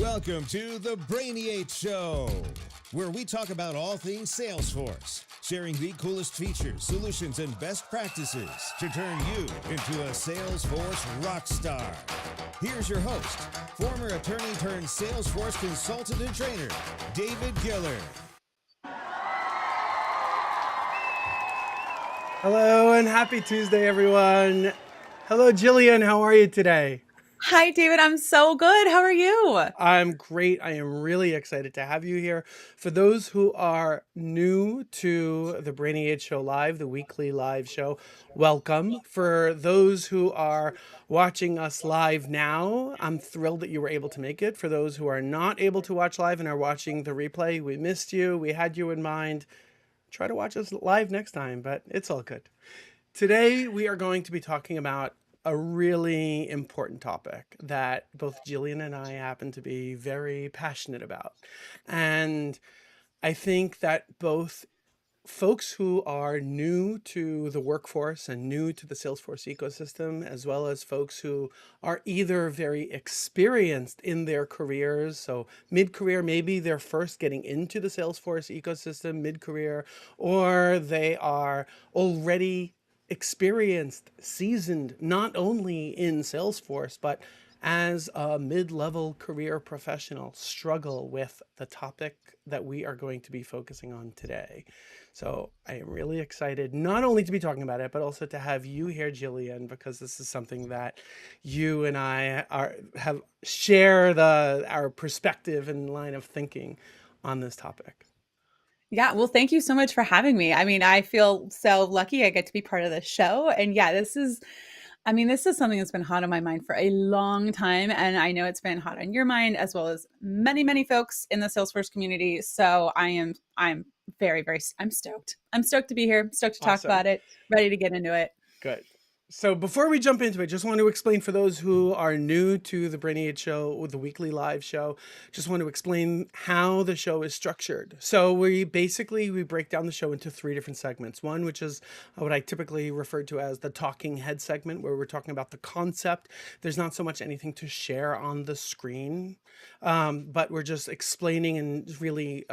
Welcome to the Brainiate Show, where we talk about all things Salesforce, sharing the coolest features, solutions, and best practices to turn you into a Salesforce rock star. Here's your host, former attorney turned Salesforce consultant and trainer, David Giller. Hello and happy Tuesday, everyone. Hello, Gillian. How are you today? Hi, David. I'm so good. How are you? I'm great. I am really excited to have you here. For those who are new to the Brainiate Show Live, the weekly live show, welcome. For those who are watching us live now, I'm thrilled that you were able to make it. For those who are not able to watch live and are watching the replay, we missed you. We had you in mind. Try to watch us live next time, but it's all good. Today, we are going to be talking about a really important topic that both Gillian and I happen to be very passionate about. And I think that both folks who are new to the workforce and new to the Salesforce ecosystem, as well as folks who are either very experienced in their careers, so mid-career, maybe they're first getting into the Salesforce ecosystem mid-career, or they are already experienced, seasoned, not only in Salesforce, but as a mid-level career professional, struggle with the topic that we are going to be focusing on today. So I am really excited not only to be talking about it, but also to have you here, Gillian, because this is something that you and I share our perspective and line of thinking on this topic. Yeah, well, thank you so much for having me. I mean, I feel so lucky I get to be part of this show. And yeah, this is something that's been hot on my mind for a long time. And I know it's been hot on your mind as well as many, many folks in the Salesforce community. So I'm I'm stoked. I'm stoked to be here, stoked to talk about it, ready to get into it. Good. So before we jump into it, just want to explain for those who are new to the Brainiate Show, the weekly live show, just want to explain how the show is structured. So we break down the show into 3 different segments. One, which is what I typically refer to as the talking head segment, where we're talking about the concept. There's not so much anything to share on the screen, but we're just explaining and really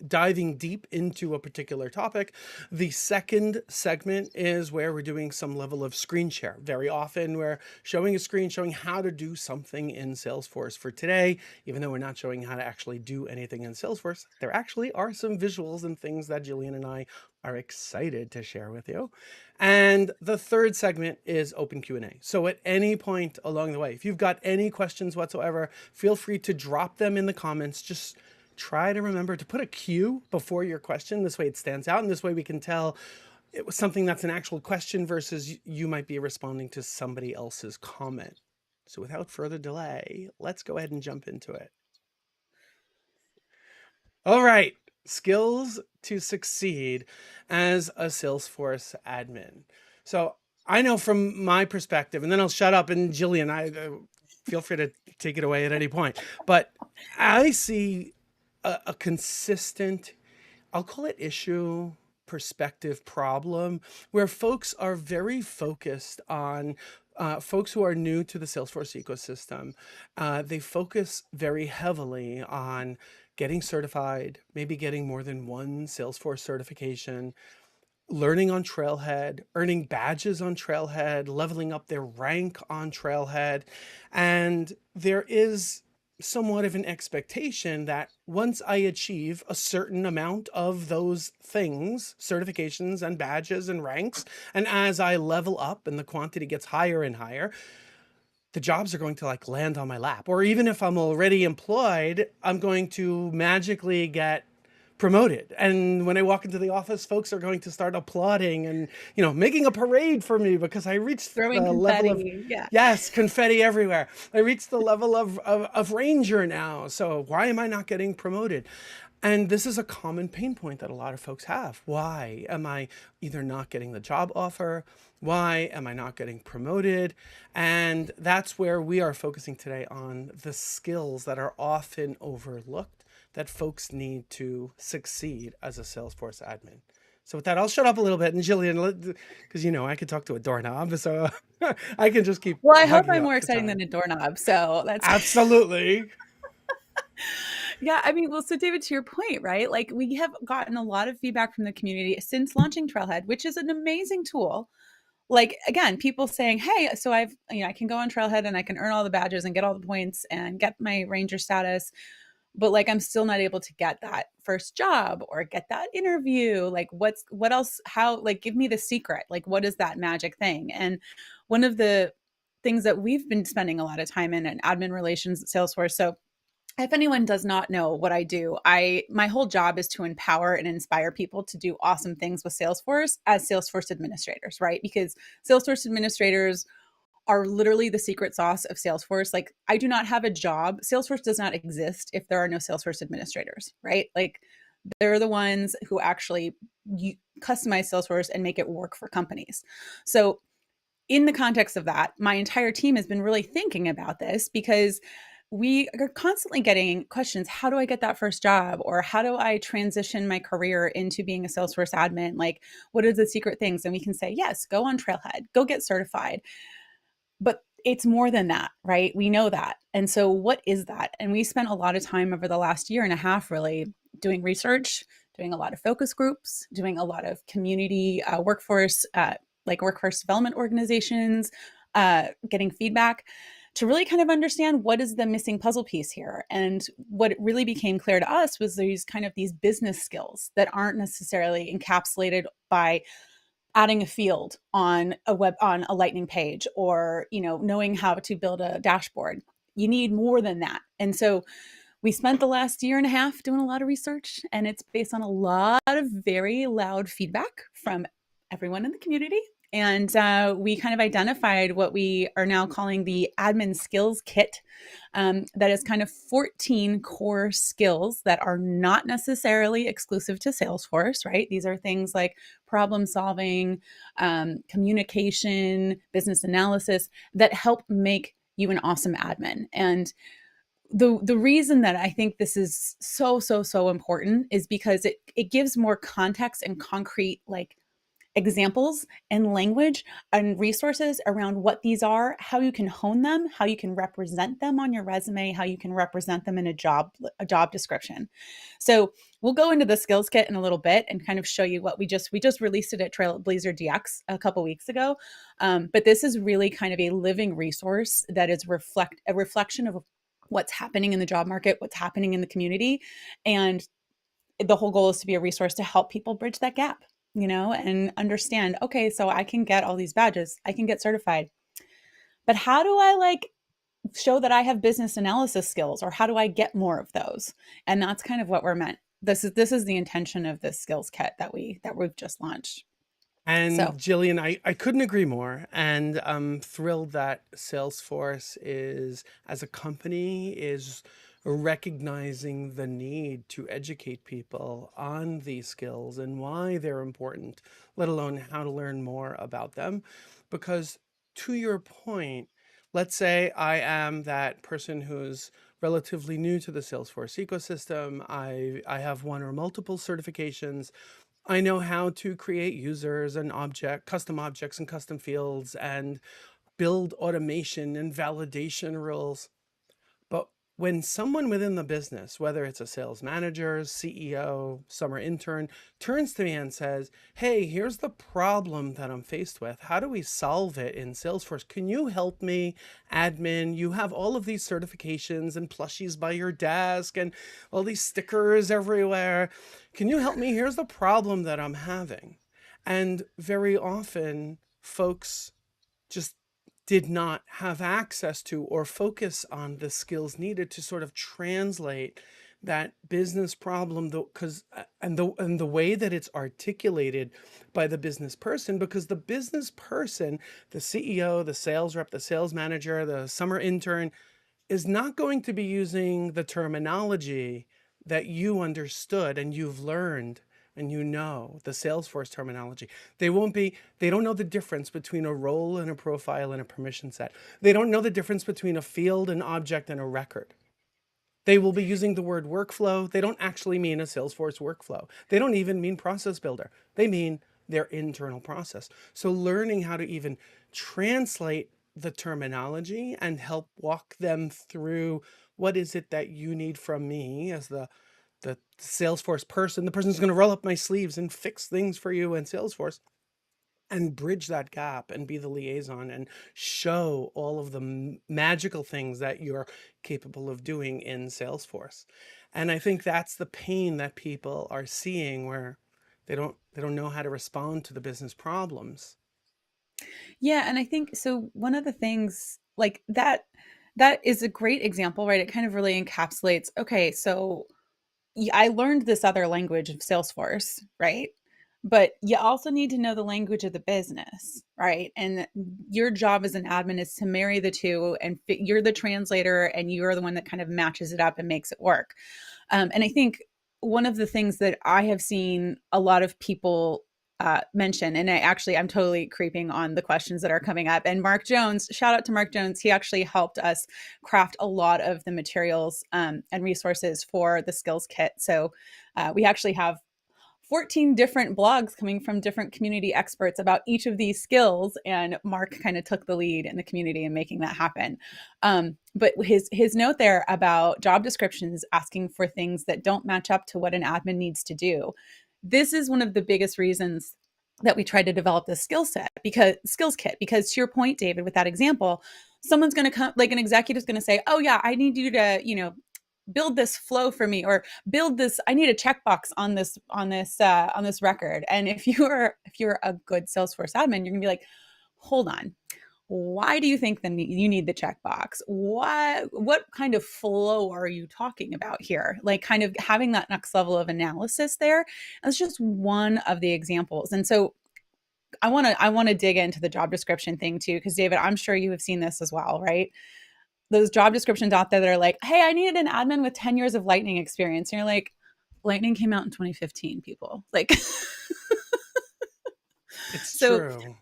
diving deep into a particular topic. The second segment is where we're doing some level of screen share. Very often we're showing a screen, showing how to do something in Salesforce. For today, even though we're not showing how to actually do anything in Salesforce, there actually are some visuals and things that Gillian and I are excited to share with you. And the third segment is open Q&A. So at any point along the way, if you've got any questions whatsoever, feel free to drop them in the comments. Just try to remember to put a Q before your question. This way it stands out, and this way we can tell it was something that's an actual question versus you might be responding to somebody else's comment. So without further delay, let's go ahead and jump into it. All right, skills to succeed as a Salesforce admin. So I know from my perspective, and then I'll shut up, and Gillian, feel free to take it away at any point. But I see a consistent, I'll call it issue, perspective, problem, where folks are very focused on folks who are new to the Salesforce ecosystem. They focus very heavily on getting certified, maybe getting more than one Salesforce certification, learning on Trailhead, earning badges on Trailhead, leveling up their rank on Trailhead. And there is somewhat of an expectation that once I achieve a certain amount of those things, certifications and badges and ranks, and as I level up and the quantity gets higher and higher, the jobs are going to land on my lap. Or even if I'm already employed, I'm going to magically get promoted. And when I walk into the office, folks are going to start applauding and, making a parade for me because I reached the level of, yes, confetti everywhere. I reached the level of ranger now. So why am I not getting promoted? And this is a common pain point that a lot of folks have. Why am I either not getting the job offer? Why am I not getting promoted? And that's where we are focusing today on the skills that are often overlooked that folks need to succeed as a Salesforce admin. So with that, I'll shut up a little bit. And Gillian, because I could talk to a doorknob, so I can just keep. Well, I hope I'm more exciting than a doorknob. So that's absolutely. Yeah, I mean, well, so David, to your point, right? Like we have gotten a lot of feedback from the community since launching Trailhead, which is an amazing tool. Like again, people saying, "Hey, so I can go on Trailhead and I can earn all the badges and get all the points and get my ranger status, but like I'm still not able to get that first job or get that interview. Like what else? How like give me the secret? Like what is that magic thing?" And one of the things that we've been spending a lot of time in admin relations at Salesforce. So if anyone does not know what I do, my whole job is to empower and inspire people to do awesome things with Salesforce as Salesforce administrators, right? Because Salesforce administrators are literally the secret sauce of Salesforce. Like I do not have a job. Salesforce does not exist if there are no Salesforce administrators, right? Like they're the ones who actually customize Salesforce and make it work for companies. So in the context of that, my entire team has been really thinking about this because we are constantly getting questions. How do I get that first job? Or how do I transition my career into being a Salesforce admin? Like, what are the secret things? And we can say, yes, go on Trailhead, go get certified. But it's more than that, right? We know that. And so, what is that? And we spent a lot of time over the last year and a half really doing research, doing a lot of focus groups, doing a lot of community workforce, like workforce development organizations, getting feedback to really kind of understand what is the missing puzzle piece here. And what really became clear to us was these business skills that aren't necessarily encapsulated by adding a field on a lightning page or knowing how to build a dashboard. You need more than that. And so we spent the last year and a half doing a lot of research, and it's based on a lot of very loud feedback from everyone in the community. And we kind of identified what we are now calling the Admin Skills Kit. That is kind of 14 core skills that are not necessarily exclusive to Salesforce, right? These are things like problem solving, communication, business analysis that help make you an awesome admin. And the reason that I think this is so important is because it gives more context and concrete like examples and language and resources around what these are, how you can hone them, how you can represent them on your resume, how you can represent them in a job description. So we'll go into the skills kit in a little bit and kind of show you what we just released it at Trailblazer DX a couple weeks ago. But this is really kind of a living resource that is a reflection of what's happening in the job market, what's happening in the community. And the whole goal is to be a resource to help people bridge that gap, and understand, okay, so I can get all these badges, I can get certified, but how do I like show that I have business analysis skills, or how do I get more of those? And that's kind of what we're meant. This is the intention of this skills kit that we've just launched. And Gillian, I couldn't agree more. And I'm thrilled that Salesforce as a company, is recognizing the need to educate people on these skills and why they're important, let alone how to learn more about them. Because to your point, let's say I am that person who's relatively new to the Salesforce ecosystem. I have one or multiple certifications. I know how to create users and custom objects and custom fields and build automation and validation rules. But when someone within the business, whether it's a sales manager, CEO, summer intern, turns to me and says, hey, here's the problem that I'm faced with. How do we solve it in Salesforce? Can you help me, admin? You have all of these certifications and plushies by your desk and all these stickers everywhere. Can you help me? Here's the problem that I'm having. And very often, folks just did not have access to or focus on the skills needed to sort of translate that business problem, and the way that it's articulated by the business person, because the business person, the CEO, the sales rep, the sales manager, the summer intern, is not going to be using the terminology that you understood and you've learned and the Salesforce terminology. They don't know the difference between a role and a profile and a permission set. They don't know the difference between a field, an object, and a record. They will be using the word workflow. They don't actually mean a Salesforce workflow. They don't even mean process builder. They mean their internal process. So learning how to even translate the terminology and help walk them through What is it that you need from me as the Salesforce person, the person who's going to roll up my sleeves and fix things for you in Salesforce, and bridge that gap and be the liaison and show all of the magical things that you're capable of doing in Salesforce. And I think that's the pain that people are seeing, where they don't know how to respond to the business problems. Yeah, and I think so one of the things like that is a great example, right? It kind of really encapsulates, okay, so I learned this other language of Salesforce, right? But you also need to know the language of the business, right? And your job as an admin is to marry the two, and you're the translator, and you're the one that kind of matches it up and makes it work. And I think one of the things that I have seen a lot of people mention, and I'm totally creeping on the questions that are coming up. And Mark Jones, shout out to Mark Jones, he actually helped us craft a lot of the materials and resources for the skills kit. So we actually have 14 different blogs coming from different community experts about each of these skills, and Mark kind of took the lead in the community in making that happen. But his note there about job descriptions asking for things that don't match up to what an admin needs to do, this is one of the biggest reasons that we tried to develop this skills kit, because to your point, David, with that example, someone's going to come, like an executive's going to say, oh yeah, I need you to, build this flow for me, or build this, I need a checkbox on this record. And if you're a good Salesforce admin, you're gonna be like, hold on, why do you think that you need the checkbox? What kind of flow are you talking about here? Like, kind of having that next level of analysis there. That's just one of the examples. And so I want to dig into the job description thing too, because David, I'm sure you have seen this as well, right? Those job descriptions out there that are like, hey, I needed an admin with 10 years of Lightning experience. And you're like, Lightning came out in 2015, people. Like, It's so true.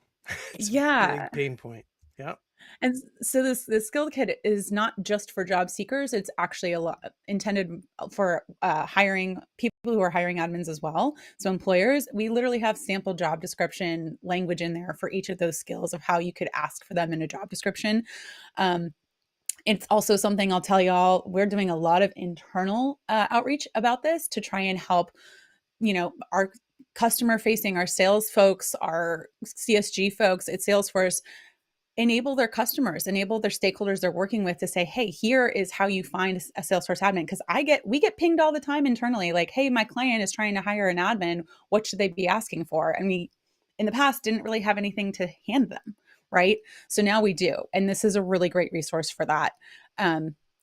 It's a yeah. big pain point. Yep. And so this skill kit is not just for job seekers. It's actually a lot intended for hiring people who are hiring admins as well. So employers, we literally have sample job description language in there for each of those skills of how you could ask for them in a job description. It's also something I'll tell y'all, we're doing a lot of internal outreach about this to try and help, our customer facing, our sales folks, our CSG folks at Salesforce enable their customers, enable their stakeholders they're working with to say, hey, here is how you find a Salesforce admin. Because we get pinged all the time internally, like, hey, my client is trying to hire an admin. What should they be asking for? And we, in the past, didn't really have anything to hand them, right? So now we do. And this is a really great resource for that.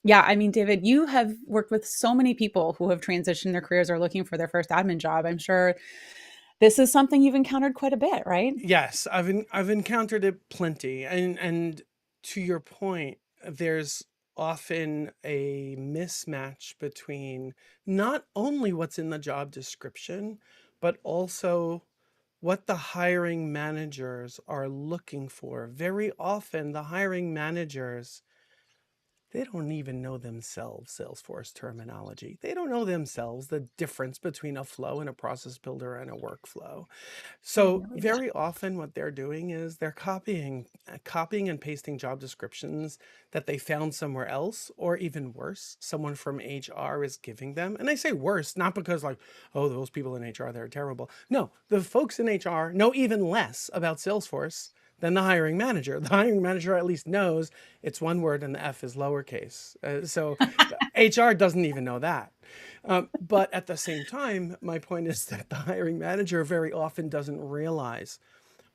Yeah, I mean, David, you have worked with so many people who have transitioned their careers or looking for their first admin job. I'm sure this is something you've encountered quite a bit, right? Yes, I've encountered it plenty, and to your point, there's often a mismatch between not only what's in the job description, but also what the hiring managers are looking for. Very often, the hiring managers, they don't even know themselves Salesforce terminology. They don't know themselves the difference between a flow and a process builder and a workflow. So No, yeah. very often what they're doing is they're copying and pasting job descriptions that they found somewhere else, or even worse, someone from HR is giving them. And I say worse, not because like, oh, those people in HR, they're terrible. No, the folks in HR know even less about Salesforce than the hiring manager. The hiring manager at least knows it's one word and the F is lowercase. So HR doesn't even know that. But at the same time, my point is that the hiring manager very often doesn't realize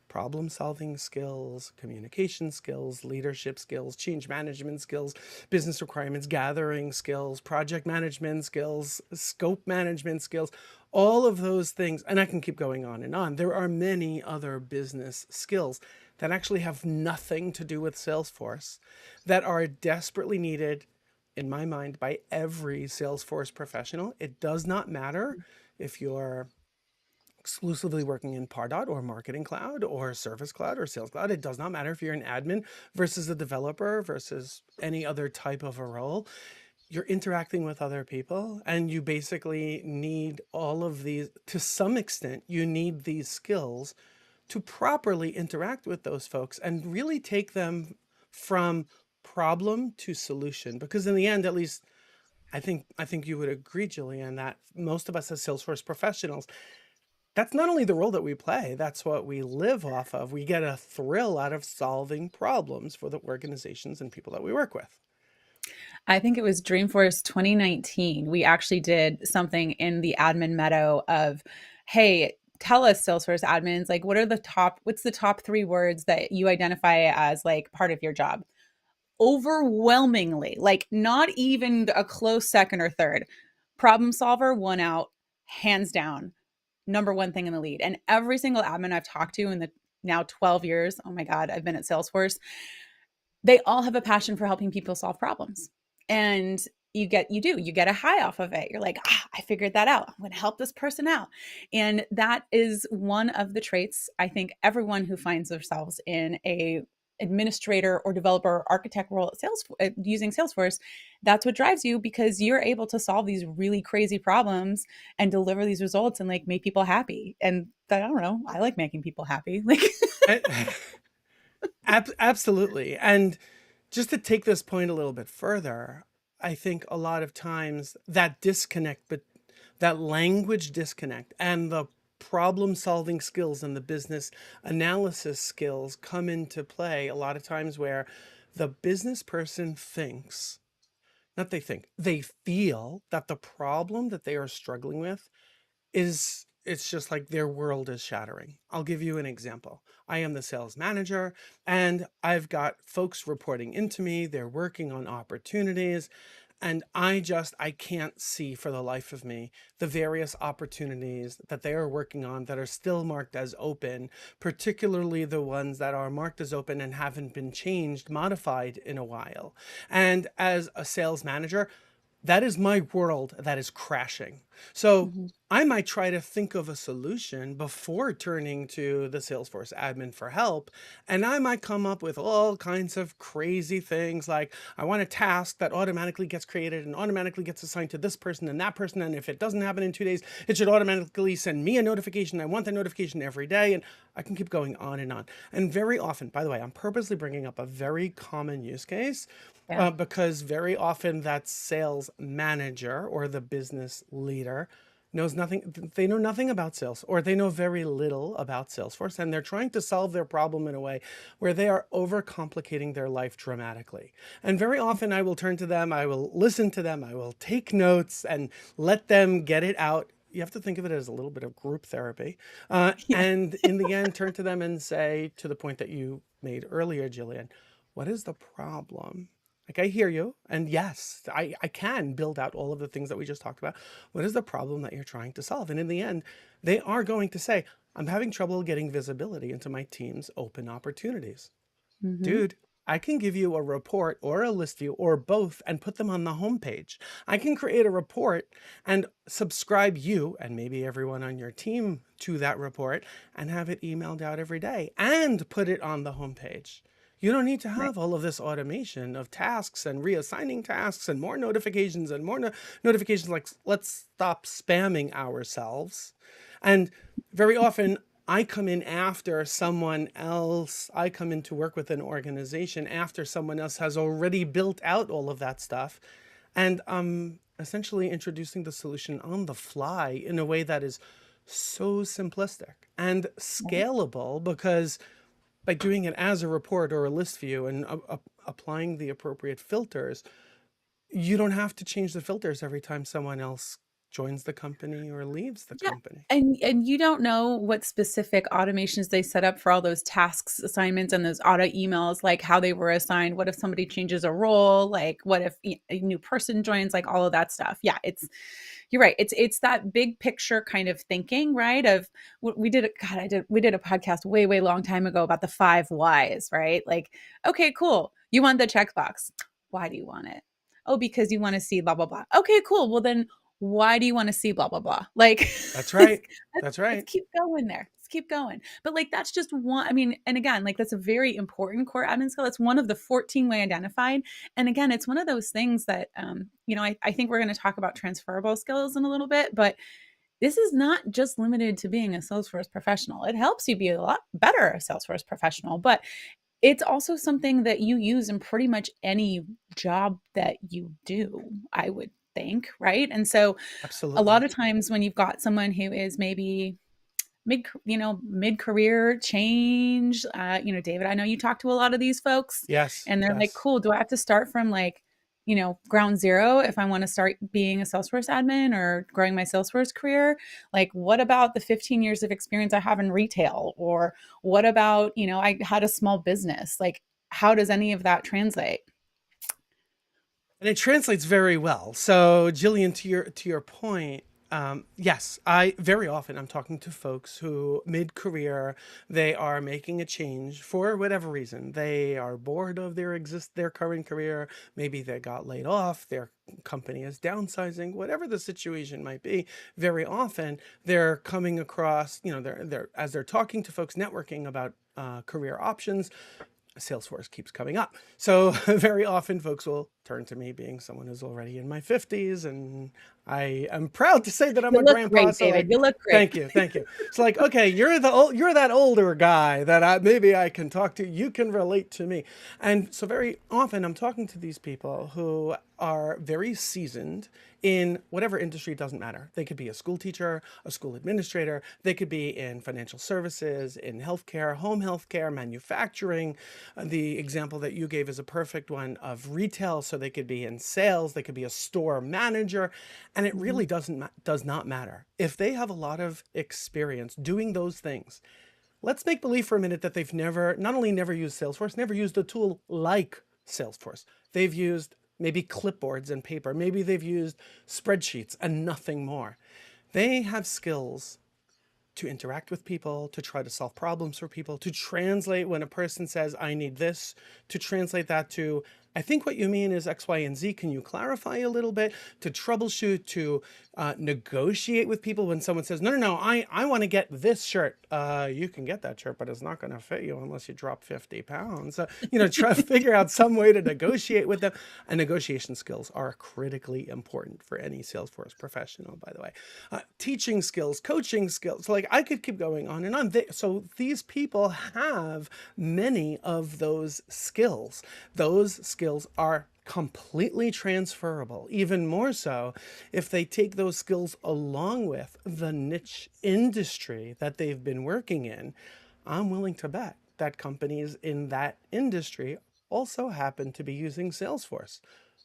problem solving skills, communication skills, leadership skills, change management skills, business requirements gathering skills, project management skills, scope management skills, all of those things. And I can keep going on and on. There are many other business skills that actually have nothing to do with Salesforce that are desperately needed, in my mind, by every Salesforce professional. It does not matter if you're exclusively working in Pardot or Marketing Cloud or Service Cloud or Sales Cloud. It does not matter if you're an admin versus a developer versus any other type of a role. You're interacting with other people, and you basically need all of these, to some extent, you need these skills to properly interact with those folks and really take them from problem to solution, because in the end, at least I think you would agree, Jillian, that most of us as Salesforce professionals, that's not only the role that we play, that's what we live off of. We get a thrill out of solving problems for the organizations and people that we work with. I think it was Dreamforce 2019. We actually did something in the admin meadow of, hey, tell us, Salesforce admins, like what's the top 3 words that you identify as like part of your job? Overwhelmingly, like not even a close second or third, problem solver won out, hands down, number one thing in the lead. And every single admin I've talked to in the now 12 years, oh my God, I've been at Salesforce, they all have a passion for helping people solve problems. And you get a high off of it. You're like, I figured that out. I'm going to help this person out. And that is one of the traits I think everyone who finds themselves in a administrator or developer or architect role at Salesforce, using Salesforce, that's what drives you, because you're able to solve these really crazy problems and deliver these results and like make people happy. And I don't know, I like making people happy. Like Absolutely. And just to take this point a little bit further, I think a lot of times that disconnect, but that language disconnect and the problem solving skills and the business analysis skills come into play a lot of times, where the business person thinks, not they think, they feel that the problem that they are struggling with is, it's just like their world is shattering. I'll give you an example. I am the sales manager and I've got folks reporting into me. They're working on opportunities. And I can't see for the life of me the various opportunities that they are working on that are still marked as open, particularly the ones that are marked as open and haven't been changed, modified in a while. And as a sales manager, that is my world that is crashing. So I might try to think of a solution before turning to the Salesforce admin for help. And I might come up with all kinds of crazy things like, I want a task that automatically gets created and automatically gets assigned to this person and that person. And if it doesn't happen in 2 days, it should automatically send me a notification. I want the notification every day. And I can keep going on and on. And very often, by the way, I'm purposely bringing up a very common use case. Yeah. Because very often that sales manager or the business leader knows nothing. They know nothing about sales, or they know very little about Salesforce, and they're trying to solve their problem in a way where they are overcomplicating their life dramatically. And very often I will turn to them, I will listen to them, I will take notes and let them get it out. You have to think of it as a little bit of group therapy. And in the end, turn to them and say, to the point that you made earlier, Gillian, what is the problem? Like, I hear you. And yes, I can build out all of the things that we just talked about. What is the problem that you're trying to solve? And in the end, they are going to say, I'm having trouble getting visibility into my team's open opportunities. Dude, I can give you a report or a list view or both and put them on the homepage. I can create a report and subscribe you and maybe everyone on your team to that report and have it emailed out every day and put it on the homepage. You don't need to have all of this automation of tasks and reassigning tasks and more notifications and more notifications. Like, let's stop spamming ourselves. And very often I come in after someone else. I come in to work with an organization after someone else has already built out all of that stuff. And I'm essentially introducing the solution on the fly in a way that is so simplistic and scalable, because by doing it as a report or a list view and applying the appropriate filters, you don't have to change the filters every time someone else joins the company or leaves the company. And you don't know what specific automations they set up for all those tasks, assignments, and those auto emails, like how they were assigned. What if somebody changes a role? Like, what if a new person joins? Like, all of that stuff. Yeah, you're right. It's that big picture kind of thinking, right? Of we did a podcast way long time ago about the 5 whys, right? Like, okay, cool. You want the checkbox. Why do you want it? Oh, because you want to see blah, blah, blah. Okay, cool. Well, then why do you want to see blah, blah, blah? Like, that's right. That's right. Let's keep going there. Let's keep going. But like, that's just one, I mean, and again, like that's a very important core admin skill. It's one of the 14 we identified. And again, it's one of those things that, I think we're going to talk about transferable skills in a little bit, but this is not just limited to being a Salesforce professional. It helps you be a lot better a Salesforce professional, but it's also something that you use in pretty much any job that you do, I would think, right? And so a lot Absolutely. of times when you've got someone who is maybe mid-career change, David, I know you talk to a lot of these folks Yes. and they're like, Yes. cool, do I have to start from like, ground zero if I want to start being a Salesforce admin or growing my Salesforce career? Like, what about the 15 years of experience I have in retail? Or what about, I had a small business? Like, how does any of that translate? And it translates very well. So, Jillian, to your point, yes, I very often I'm talking to folks who mid-career they are making a change for whatever reason. They are bored of their current career. Maybe they got laid off. Their company is downsizing. Whatever the situation might be, very often they're coming across. They're as they're talking to folks, networking about career options. Salesforce keeps coming up. So very often folks will turn to me being someone who's already in my 50s, and I am proud to say that I'm You a look grandpa. great, So David. like, You look great. thank you, thank you. It's like, okay, you're that older guy that maybe I can talk to. You can relate to me. And so very often I'm talking to these people who are very seasoned in whatever industry. Doesn't matter. They could be a school teacher, a school administrator. They could be in financial services, in healthcare, home healthcare, manufacturing. The example that you gave is a perfect one of retail. So they could be in sales. They could be a store manager, and it Mhm. really does not matter if they have a lot of experience doing those things. Let's make believe for a minute that they've not only never used Salesforce, never used a tool like Salesforce. They've used maybe clipboards and paper. Maybe they've used spreadsheets and nothing more. They have skills to interact with people, to try to solve problems for people, to translate when a person says, I need this, to translate that to, I think what you mean is X, Y, and Z. Can you clarify a little bit? To troubleshoot, to negotiate with people when someone says, no, I want to get this shirt. You can get that shirt, but it's not going to fit you unless you drop 50 pounds. Try to figure out some way to negotiate with them. And negotiation skills are critically important for any Salesforce professional, by the way. Teaching skills, coaching skills, like I could keep going on and on. So these people have many of those skills. Those skills are completely transferable, even more so if they take those skills along with the niche industry that they've been working in. I'm willing to bet that companies in that industry also happen to be using Salesforce.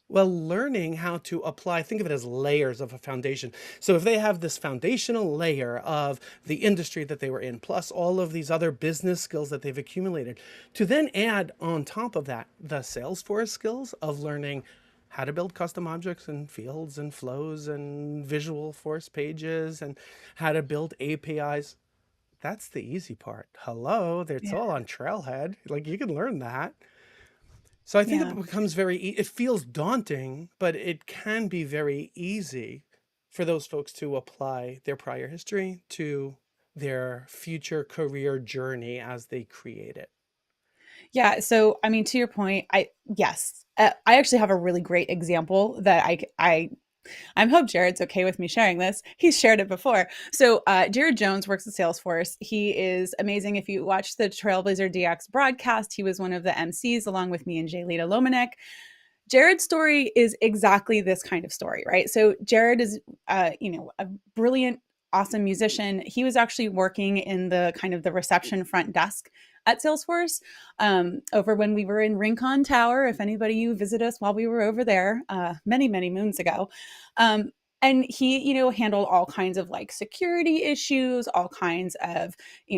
Well, learning how to apply, think of it as layers of a foundation. So if they have this foundational layer of the industry that they were in, plus all of these other business skills that they've accumulated, to then add on top of that the Salesforce skills of learning how to build custom objects and fields and flows and visual force pages and how to build APIs. That's the easy part. Hello, it's Yeah. all on Trailhead. Like you can learn that. So I think Yeah. it becomes it feels daunting, but it can be very easy for those folks to apply their prior history to their future career journey as they create it. Yeah. So, I mean, to your point, yes, I actually have a really great example that I hope Jared's okay with me sharing this. He's shared it before. So, Jared Jones works at Salesforce. He is amazing. If you watch the Trailblazer DX broadcast, he was one of the MCs along with me and Jaylita Lomanek. Jared's story is exactly this kind of story, right? So Jared is, a brilliant, awesome musician. He was actually working in the kind of the reception front desk at Salesforce over when we were in Rincon Tower. If anybody you visit us while we were over there many, many moons ago. Um, and he, handled all kinds of like security issues, all kinds of,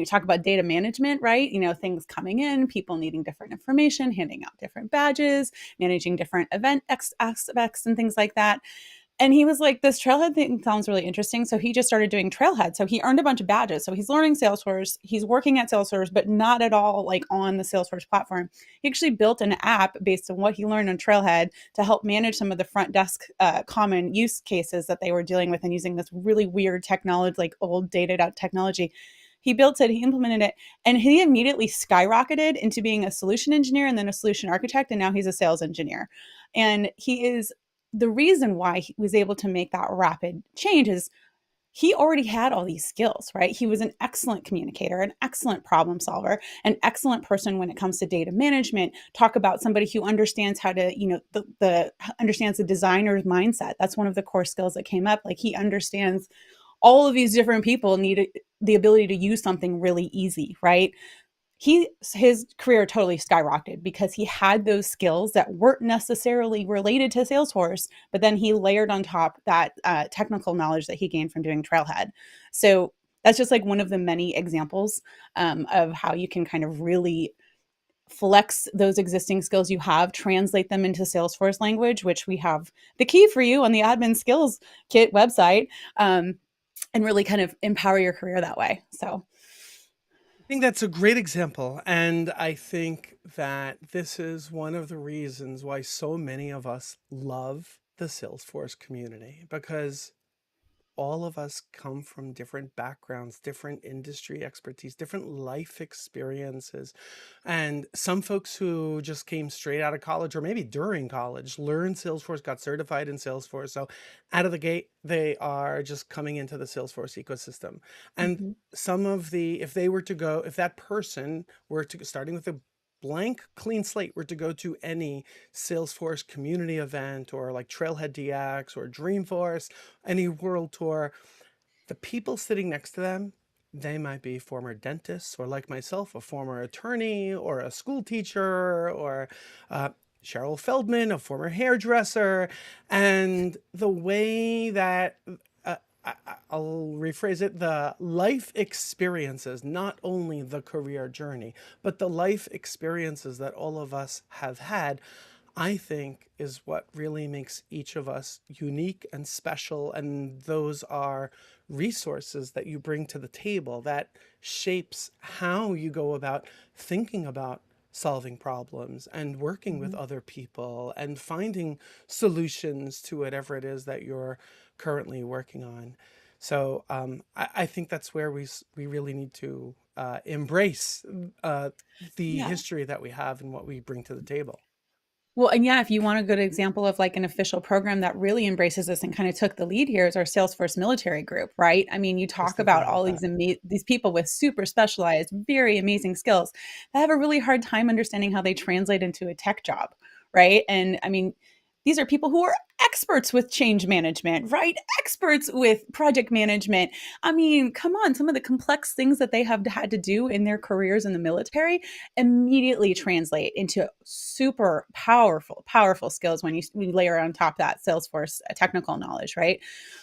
talk about data management, right? Things coming in, people needing different information, handing out different badges, managing different event aspects and things like that. And he was like, this Trailhead thing sounds really interesting. So he just started doing Trailhead. So he earned a bunch of badges. So he's learning Salesforce. He's working at Salesforce, but not at all like on the Salesforce platform. He actually built an app based on what he learned on Trailhead to help manage some of the front desk common use cases that they were dealing with and using this really weird technology, like old dated out technology. He built it, he implemented it, and he immediately skyrocketed into being a solution engineer and then a solution architect. And now he's a sales engineer. And he is the reason why he was able to make that rapid change is he already had all these skills, right? He was an excellent communicator, an excellent problem solver, an excellent person when it comes to data management. Talk about somebody who understands how to, the understands the designer's mindset. That's one of the core skills that came up. Like, he understands all of these different people need the ability to use something really easy, right? His career totally skyrocketed because he had those skills that weren't necessarily related to Salesforce, but then he layered on top that technical knowledge that he gained from doing Trailhead. So that's just like one of the many examples of how you can kind of really flex those existing skills you have, translate them into Salesforce language, which we have the key for you on the Admin Skills Kit website, and really kind of empower your career that way. So I think that's a great example. And I think that this is one of the reasons why so many of us love the Salesforce community, because all of us come from different backgrounds, different industry expertise, different life experiences. And some folks who just came straight out of college, or maybe during college, learned Salesforce, got certified in Salesforce. So out of the gate, they are just coming into the Salesforce ecosystem. And some of if that person were to, starting with a blank, clean slate, were to go to any Salesforce community event, or like Trailhead DX or Dreamforce, any world tour, the people sitting next to them, they might be former dentists, or like myself, a former attorney or a school teacher, or Cheryl Feldman, a former hairdresser. And the way that I'll rephrase it, the life experiences, not only the career journey, but the life experiences that all of us have had, I think is what really makes each of us unique and special. And those are resources that you bring to the table that shapes how you go about thinking about solving problems and working with other people and finding solutions to whatever it is that you're currently working on. So I think that's where we really need to embrace the yeah. history that we have and what we bring to the table. Well, and yeah, if you want a good example of like an official program that really embraces this and kind of took the lead here, is our Salesforce military group, right? I mean, you I was talk thinking about about all that. these people with super specialized, very amazing skills that have a really hard time understanding how they translate into a tech job, right? And I mean, these are people who are experts with change management, right? Experts with project management. I mean, come on, some of the complex things that they have had to do in their careers in the military immediately translate into super powerful skills when you layer on top that Salesforce technical knowledge, right?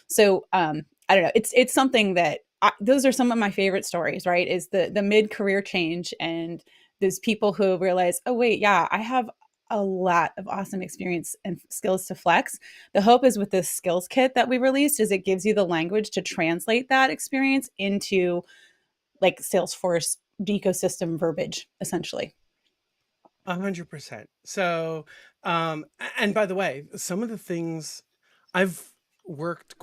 So I don't know, it's something that those are some of my favorite stories, right? Is the mid-career change and those people who realize, oh wait, yeah, I have a lot of awesome experience and skills to flex. The hope is with this skills kit that we released is it gives you the language to translate that experience into like Salesforce ecosystem verbiage, essentially. 100%. So, and by the way, some of the things I've worked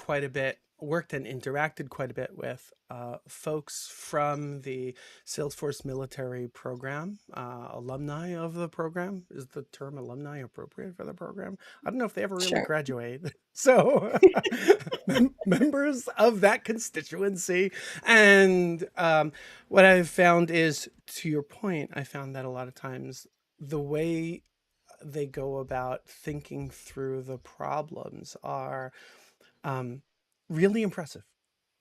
and interacted quite a bit with folks from the Salesforce military program, alumni of the program. Is the term alumni appropriate for the program? I don't know if they ever really Sure. graduate. So, members of that constituency. And what I've found is, to your point, I found that a lot of times the way they go about thinking through the problems are um, really impressive,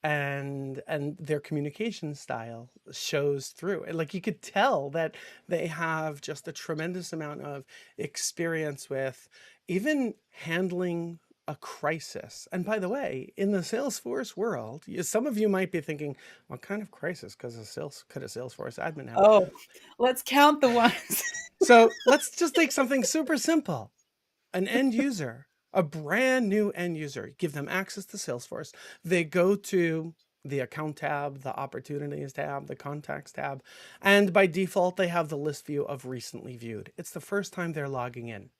and their communication style shows through. And like, you could tell that they have just a tremendous amount of experience with even handling a crisis. And by the way, in the Salesforce world, some of you might be thinking, what kind of crisis could a Salesforce admin have? Oh, let's count the ones. So let's just take something super simple. An end user, a brand new end user, give them access to Salesforce. They go to the account tab, the opportunities tab, the contacts tab, and by default, they have the list view of recently viewed. It's the first time they're logging in.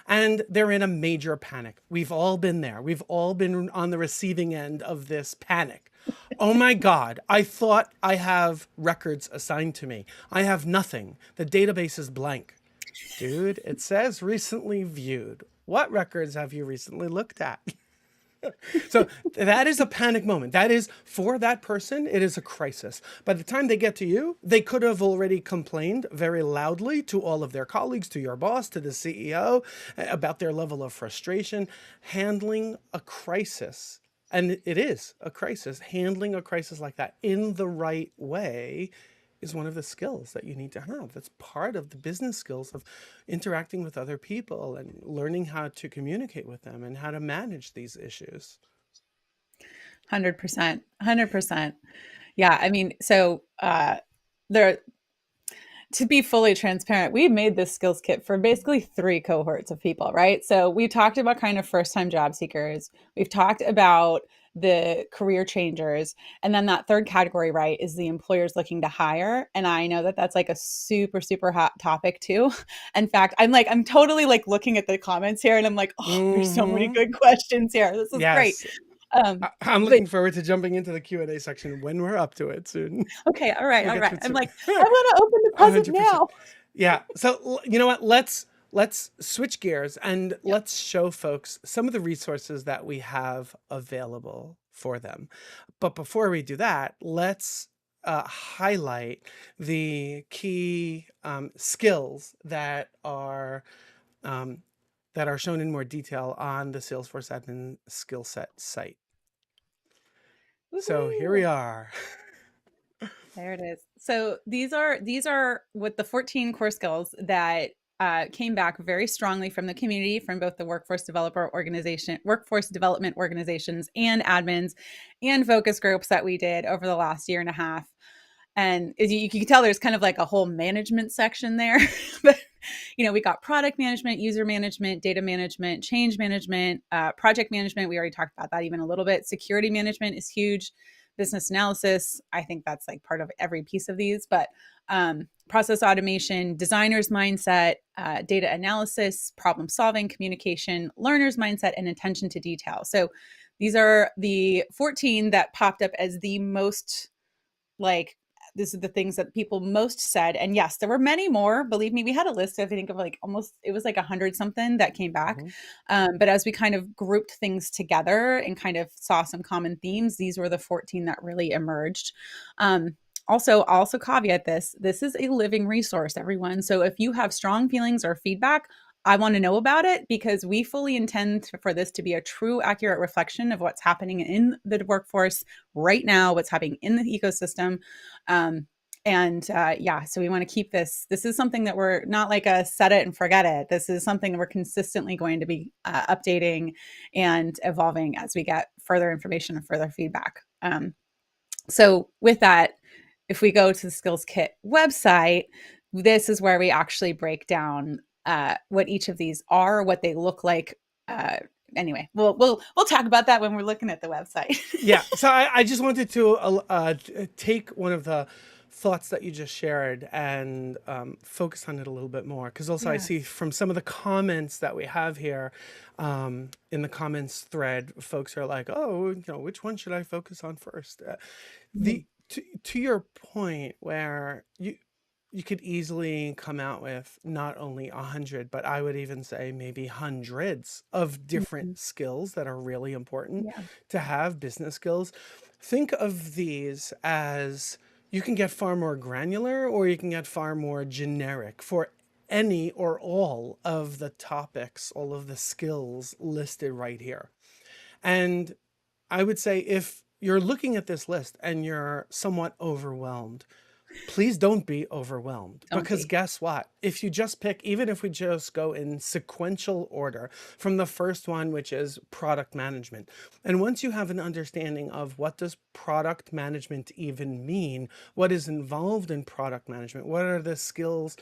And they're in a major panic. We've all been there. We've all been on the receiving end of this panic. Oh my God, I thought I have records assigned to me. I have nothing. The database is blank. Dude, it says recently viewed. What records have you recently looked at? So that is a panic moment. That is, for that person, it is a crisis. By the time they get to you, they could have already complained very loudly to all of their colleagues, to your boss, to the CEO, about their level of frustration. Handling a crisis, and it is a crisis, handling a crisis like that in the right way is one of the skills that you need to have. That's part of the business skills of interacting with other people and learning how to communicate with them and how to manage these issues. 100%. 100%. Yeah. I mean, so there, to be fully transparent, we made this skills kit for basically 3 cohorts of people, right? So we talked about kind of first-time job seekers. We've talked about the career changers. And then that third category, right, is the employers looking to hire. And I know that that's like a super, super hot topic too. In fact, I'm totally like looking at the comments here and I'm like, oh, there's so many good questions here. This is great. Yes. Um, I'm but looking forward to jumping into the Q&A section when we're up to it soon. okay, all right, We'll all get right. to I'm it like, soon. I want to open the present 100%. now. Yeah. So you know what? Let's switch gears and Yep. let's show folks some of the resources that we have available for them. But before we do that, let's highlight the key skills that are shown in more detail on the Salesforce Admin skill set site. So here we Woohoo. are. There it is. So these are what the 14 core skills that came back very strongly from the community, from both the workforce development organizations, and admins, and focus groups that we did over the last year and a half. And as you can tell, there's kind of like a whole management section there. But we got product management, user management, data management, change management, project management. We already talked about that even a little bit. Security management is huge. Business analysis, I think that's like part of every piece of these, but process automation, designer's mindset, data analysis, problem solving, communication, learner's mindset, and attention to detail. So these are the 14 that popped up as the most, like, this is the things that people most said. And yes, there were many more. Believe me, we had a list, I think, of like it was like 100 something that came back. But as we kind of grouped things together and kind of saw some common themes, these were the 14 that really emerged. Also caveat this is a living resource, everyone. So if you have strong feelings or feedback, I want to know about it, because we fully intend for this to be a true, accurate reflection of what's happening in the workforce right now, what's happening in the ecosystem. So we want to keep this. This is something that we're not like a set it and forget it. This is something that we're consistently going to be updating and evolving as we get further information and further feedback. So with that, if we go to the Skills Kit website, this is where we actually break down what each of these are, what they look like. Anyway, we'll talk about that when we're looking at the website. Yeah. So I just wanted to take one of the thoughts that you just shared and focus on it a little bit more, because also I see from some of the comments that we have here in the comments thread, folks are like, oh, which one should I focus on first? To your point, where you could easily come out with not only 100, but I would even say maybe hundreds of different skills that are really important to have, business skills. Think of these as, you can get far more granular or you can get far more generic for any or all of the topics, all of the skills listed right here. And I would say, if you're looking at this list and you're somewhat overwhelmed, please don't be overwhelmed, because guess what? If you just pick, even if we just go in sequential order from the first one, which is product management, and once you have an understanding of what does product management even mean, what is involved in product management, what are the skills,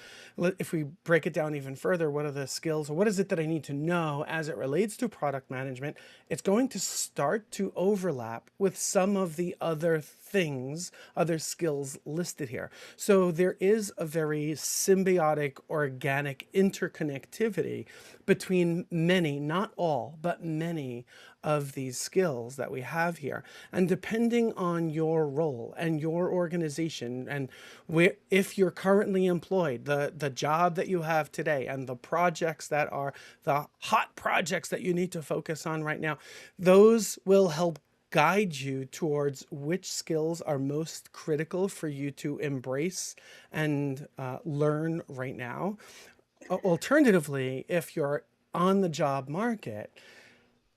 if we break it down even further, what are the skills, or what is it that I need to know as it relates to product management, it's going to start to overlap with some of the other things, other skills listed here. So there is a very symbiotic, organic interconnectivity between many, not all, but many of these skills that we have here. And depending on your role and your organization and if you're currently employed, the job that you have today and the projects that are the hot projects that you need to focus on right now, those will help guide you towards which skills are most critical for you to embrace and learn right now. Alternatively, if you're on the job market,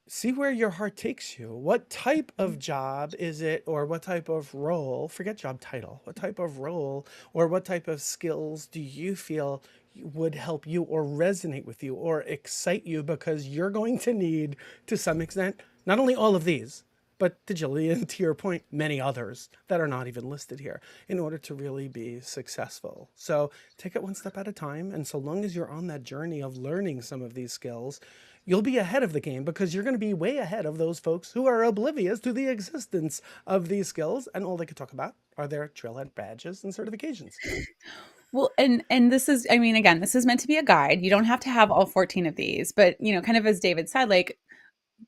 see where your heart takes you. What type of job is it, or what type of role, forget job title, what type of role or what type of skills do you feel would help you or resonate with you or excite you? Because you're going to need, to some extent, not only all of these, but to Gillian, to your point, many others that are not even listed here in order to really be successful. So take it one step at a time. And so long as you're on that journey of learning some of these skills, you'll be ahead of the game, because you're going to be way ahead of those folks who are oblivious to the existence of these skills. And all they could talk about are their trailhead badges and certifications. Well, and this is, I mean, again, this is meant to be a guide. You don't have to have all 14 of these, but kind of as David said, like,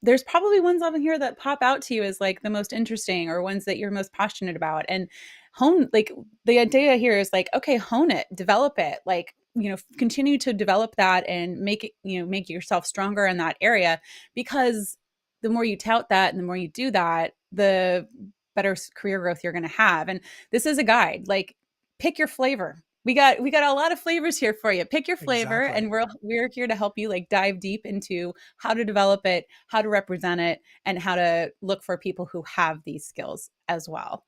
there's probably ones on here that pop out to you as like the most interesting, or ones that you're most passionate about. And like the idea here is like, okay, hone it, develop it, like, continue to develop that and make it, make yourself stronger in that area, because the more you tout that and the more you do that, the better career growth you're going to have. And this is a guide, like, pick your flavor. We got a lot of flavors here for you. Pick your flavor, Exactly. and we're here to help you like dive deep into how to develop it, how to represent it, and how to look for people who have these skills as well.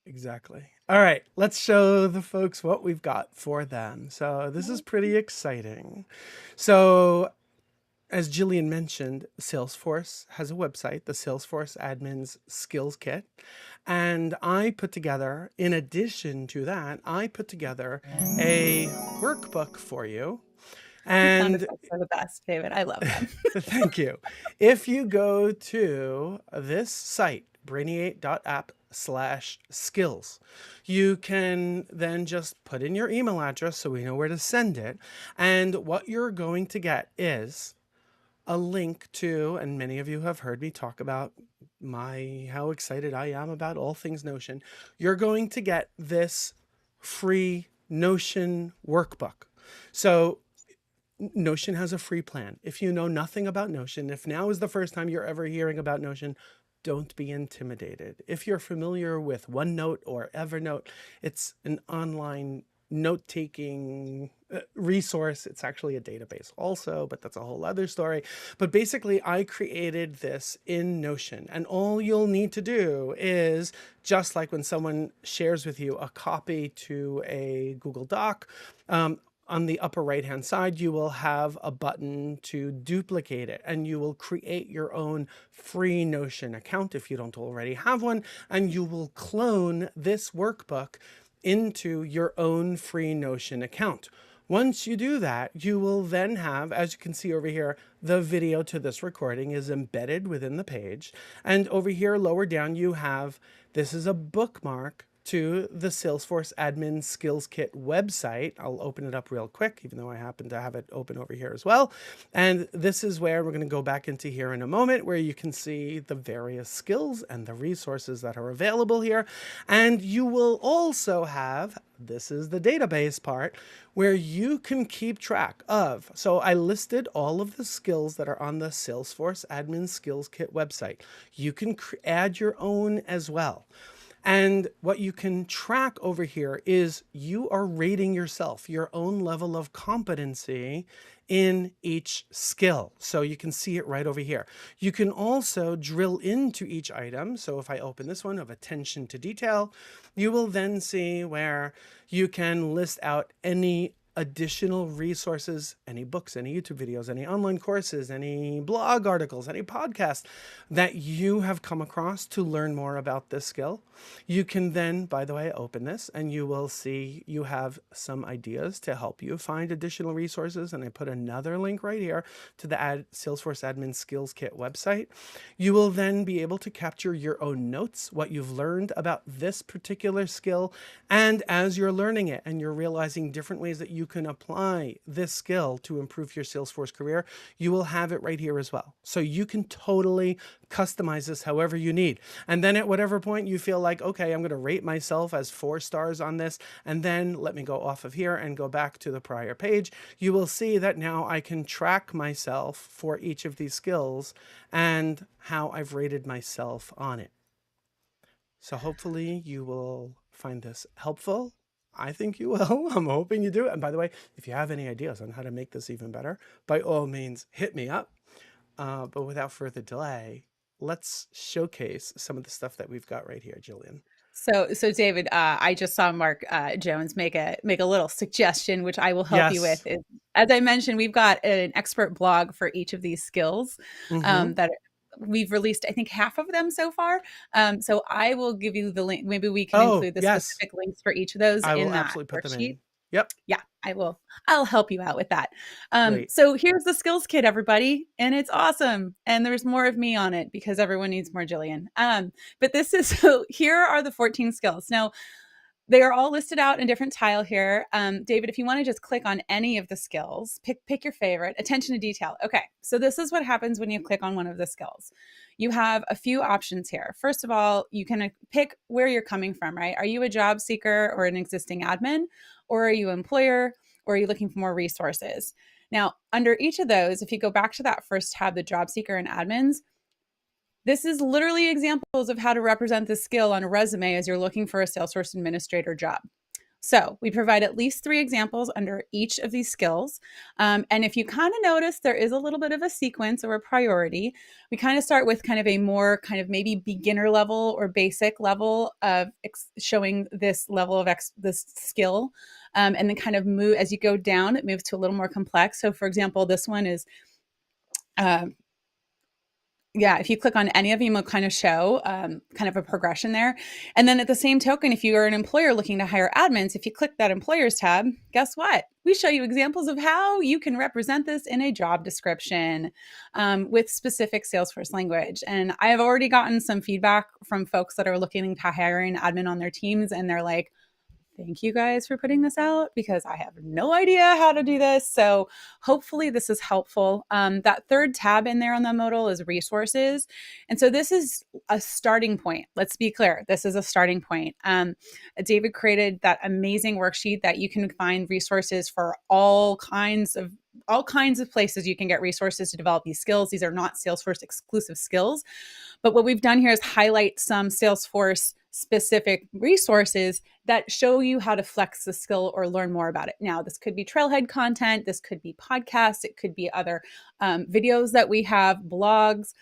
Exactly. All right, let's show the folks what we've got for them. So this is pretty exciting. So as Gillian mentioned, Salesforce has a website, the Salesforce Admin's Skills Kit. And I put together, in addition to that, I put together a workbook for you. And sound effects are the best, David. I love them. thank you. If you go to this site, brainy8.app/skills, you can then just put in your email address so we know where to send it. And what you're going to get is a link to, and many of you have heard me talk about how excited I am about all things Notion. You're going to get this free Notion workbook. So Notion has a free plan. If you know nothing about Notion, if now is the first time you're ever hearing about Notion, don't be intimidated. If you're familiar with OneNote or Evernote, it's an online note-taking resource. It's actually a database also, but that's a whole other story. But basically, I created this in Notion, and all you'll need to do is, just like when someone shares with you a copy to a Google Doc, on the upper right-hand side, you will have a button to duplicate it, and you will create your own free Notion account if you don't already have one, and you will clone this workbook into your own free Notion account. Once you do that, you will then have, as you can see over here, the video to this recording is embedded within the page. And over here, lower down, you have, this is a bookmark to the Salesforce Admin Skills Kit website. I'll open it up real quick, even though I happen to have it open over here as well. And this is where we're going to go back into here in a moment, where you can see the various skills and the resources that are available here. And you will also have, this is the database part, where you can keep track of. So I listed all of the skills that are on the Salesforce Admin Skills Kit website. You can add your own as well. And what you can track over here is you are rating yourself, your own level of competency in each skill. So you can see it right over here. You can also drill into each item. So if I open this one of attention to detail, you will then see where you can list out any additional resources, any books, any YouTube videos, any online courses, any blog articles, any podcasts that you have come across to learn more about this skill. You can then, by the way, open this and you will see you have some ideas to help you find additional resources. And I put another link right here to the Salesforce Admin Skills Kit website. You will then be able to capture your own notes, what you've learned about this particular skill. And as you're learning it and you're realizing different ways that you can apply this skill to improve your Salesforce career, you will have it right here as well. So you can totally customize this however you need. And then at whatever point you feel like, okay, I'm going to rate myself as 4 stars on this, and then let me go off of here and go back to the prior page, you will see that now I can track myself for each of these skills and how I've rated myself on it. So hopefully you will find this helpful. I think you will. I'm hoping you do. And by the way, if you have any ideas on how to make this even better, by all means, hit me up. But without further delay, let's showcase some of the stuff that we've got right here, Gillian. So David, I just saw Mark Jones make a little suggestion, which I will help you with. As I mentioned, we've got an expert blog for each of these skills that we've released, I think, half of them so far. So I will give you the link. Maybe we can include the specific links for each of those in that worksheet. Yep. Yeah, I will. I'll help you out with that. So here's the skills kit, everybody. And it's awesome. And there's more of me on it because everyone needs more Gillian. But this is, so here are the 14 skills. Now, they are all listed out in different tile here. David, if you want to just click on any of the skills, pick your favorite. Attention to detail. Okay, so this is what happens when you click on one of the skills. You have a few options here. First of all, you can pick where you're coming from, right? Are you a job seeker or an existing admin? Or are you an employer? Or are you looking for more resources? Now, under each of those, if you go back to that first tab, the job seeker and admins, this is literally examples of how to represent this skill on a resume as you're looking for a Salesforce Administrator job. So we provide at least 3 examples under each of these skills. And if you kind of notice, there is a little bit of a sequence or a priority. We kind of start with kind of a more kind of maybe beginner level or basic level of showing this level of this skill. And then kind of move, as you go down, it moves to a little more complex. So for example, this one is, if you click on any of them, it'll kind of show kind of a progression there. And then at the same token, if you are an employer looking to hire admins, if you click that employers tab, guess what? We show you examples of how you can represent this in a job description with specific Salesforce language. And I have already gotten some feedback from folks that are looking to hire an admin on their teams, and they're like, thank you guys for putting this out because I have no idea how to do this. So hopefully this is helpful. That third tab in there on the modal is resources. And so this is a starting point. Let's be clear. This is a starting point. David created that amazing worksheet that you can find resources for all kinds of places you can get resources to develop these skills. These are not Salesforce exclusive skills. But what we've done here is highlight some Salesforce specific resources that show you how to flex the skill or learn more about it. Now, this could be trailhead content, this could be podcasts, it could be other videos that we have, blogs.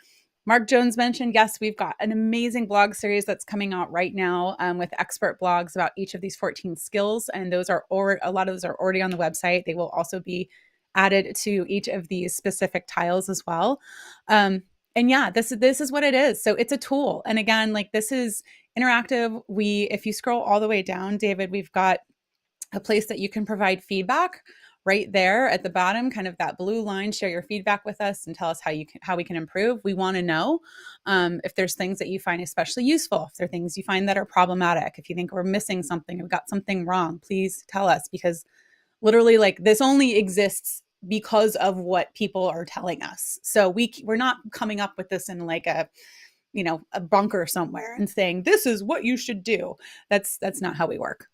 Mark Jones mentioned, yes, we've got an amazing blog series that's coming out right now with expert blogs about each of these 14 skills. And those are a lot of those are already on the website. They will also be added to each of these specific tiles as well. And yeah, this is what it is. So it's a tool. And again, like this is interactive. If you scroll all the way down, David, we've got a place that you can provide feedback right there at the bottom, kind of that blue line. Share your feedback with us and tell us how we can improve. We want to know if there's things that you find especially useful, if there are things you find that are problematic, if you think we're missing something, we've got something wrong, please tell us, because literally like this only exists because of what people are telling us. So we're not coming up with this in like a bunker somewhere and saying, this is what you should do. That's not how we work.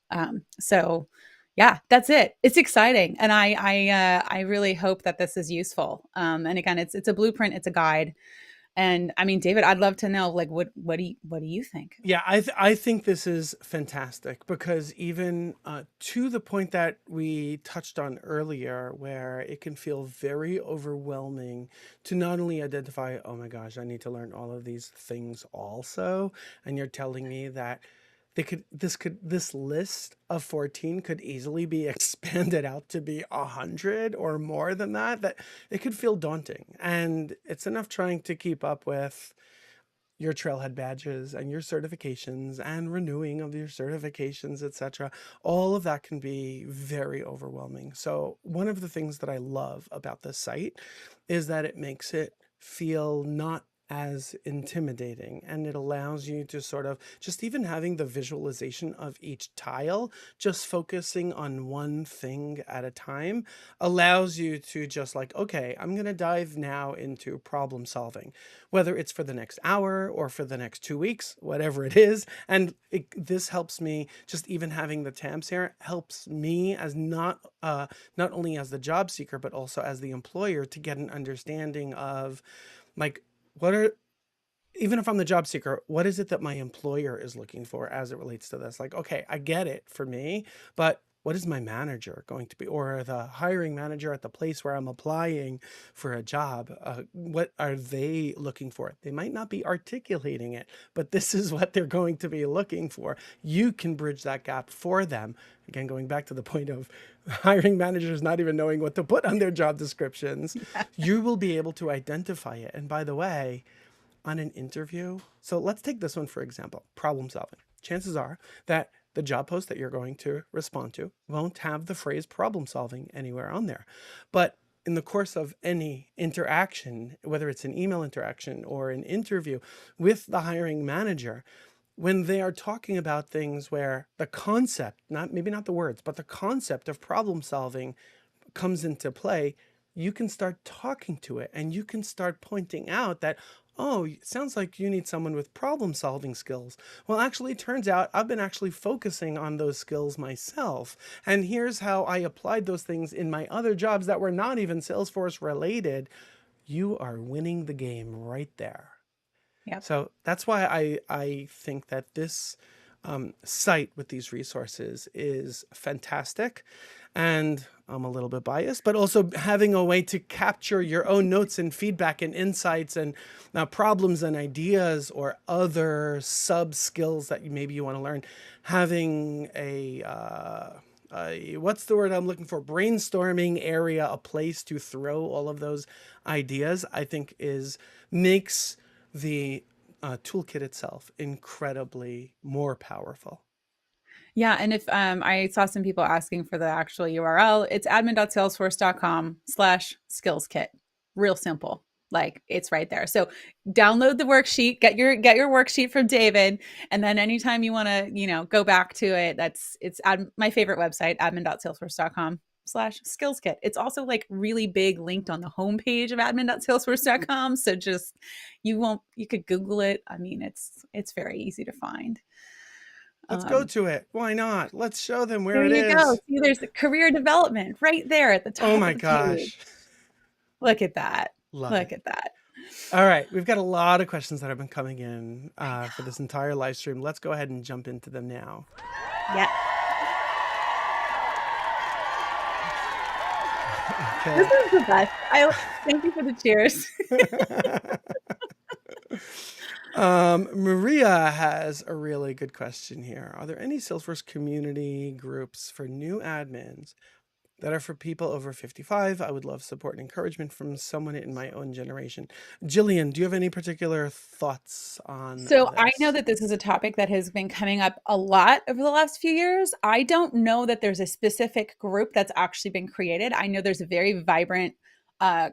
So yeah, that's it. It's exciting. And I really hope that this is useful. And again, it's a blueprint, it's a guide. And I mean, David, I'd love to know, like, what do you think? Yeah, I think this is fantastic because even to the point that we touched on earlier, where it can feel very overwhelming to not only identify, oh my gosh, I need to learn all of these things also. And you're telling me that this list of 14 could easily be expanded out to be 100 or more than that it could feel daunting. And it's enough trying to keep up with your trailhead badges and your certifications and renewing of your certifications, etc. All of that can be very overwhelming. So one of the things that I love about this site is that it makes it feel not as intimidating, and it allows you to sort of just even having the visualization of each tile, just focusing on one thing at a time, allows you to just like, okay, I'm going to dive now into problem solving, whether it's for the next hour or for the next 2 weeks, whatever it is. And this helps me, just even having the tabs here helps me as not only as the job seeker, but also as the employer, to get an understanding of like, even if I'm the job seeker, what is it that my employer is looking for as it relates to this? Like, okay, I get it for me, but what is my manager going to be, or the hiring manager at the place where I'm applying for a job? What are they looking for? They might not be articulating it, but this is what they're going to be looking for. You can bridge that gap for them. Again, going back to the point of hiring managers not even knowing what to put on their job descriptions, you will be able to identify it. And by the way, on an interview, so let's take this one for example, problem solving. Chances are that the job post that you're going to respond to won't have the phrase problem solving anywhere on there. But in the course of any interaction, whether it's an email interaction or an interview with the hiring manager, when they are talking about things where the concept, maybe not the words, but the concept of problem solving comes into play, you can start talking to it and you can start pointing out that, oh, it sounds like you need someone with problem solving skills. Well, actually, it turns out I've been actually focusing on those skills myself. And here's how I applied those things in my other jobs that were not even Salesforce related. You are winning the game right there. Yep. So that's why I think that this site with these resources is fantastic. And I'm a little bit biased, but also having a way to capture your own notes and feedback and insights and problems and ideas or other sub skills that maybe you want to learn. Having what's the word I'm looking for? Brainstorming area, a place to throw all of those ideas, I think makes the toolkit itself incredibly more powerful. Yeah. And if I saw some people asking for the actual URL, it's admin.salesforce.com/skillskit. Real simple. Like, it's right there. So download the worksheet, get your worksheet from David. And then anytime you want to, go back to it, it's my favorite website, admin.salesforce.com/skillskit. It's also like really big linked on the homepage of admin.salesforce.com. So just, you could Google it. I mean, it's very easy to find. Let's go to it. Why not? Let's show them where it is. There you go. See, there's career development right there at the top. Oh my of the gosh. page. Look at that. Look at that. All right. We've got a lot of questions that have been coming in for this entire live stream. Let's go ahead and jump into them now. Yeah. Okay. This is the best. Thank you for the cheers. Maria has a really good question here. Are there any Salesforce community groups for new admins that are for people over 55? I would love support and encouragement from someone in my own generation. Gillian, do you have any particular thoughts on So this? I know that this is a topic that has been coming up a lot over the last few years. I don't know that there's a specific group that's actually been created. I know there's a very vibrant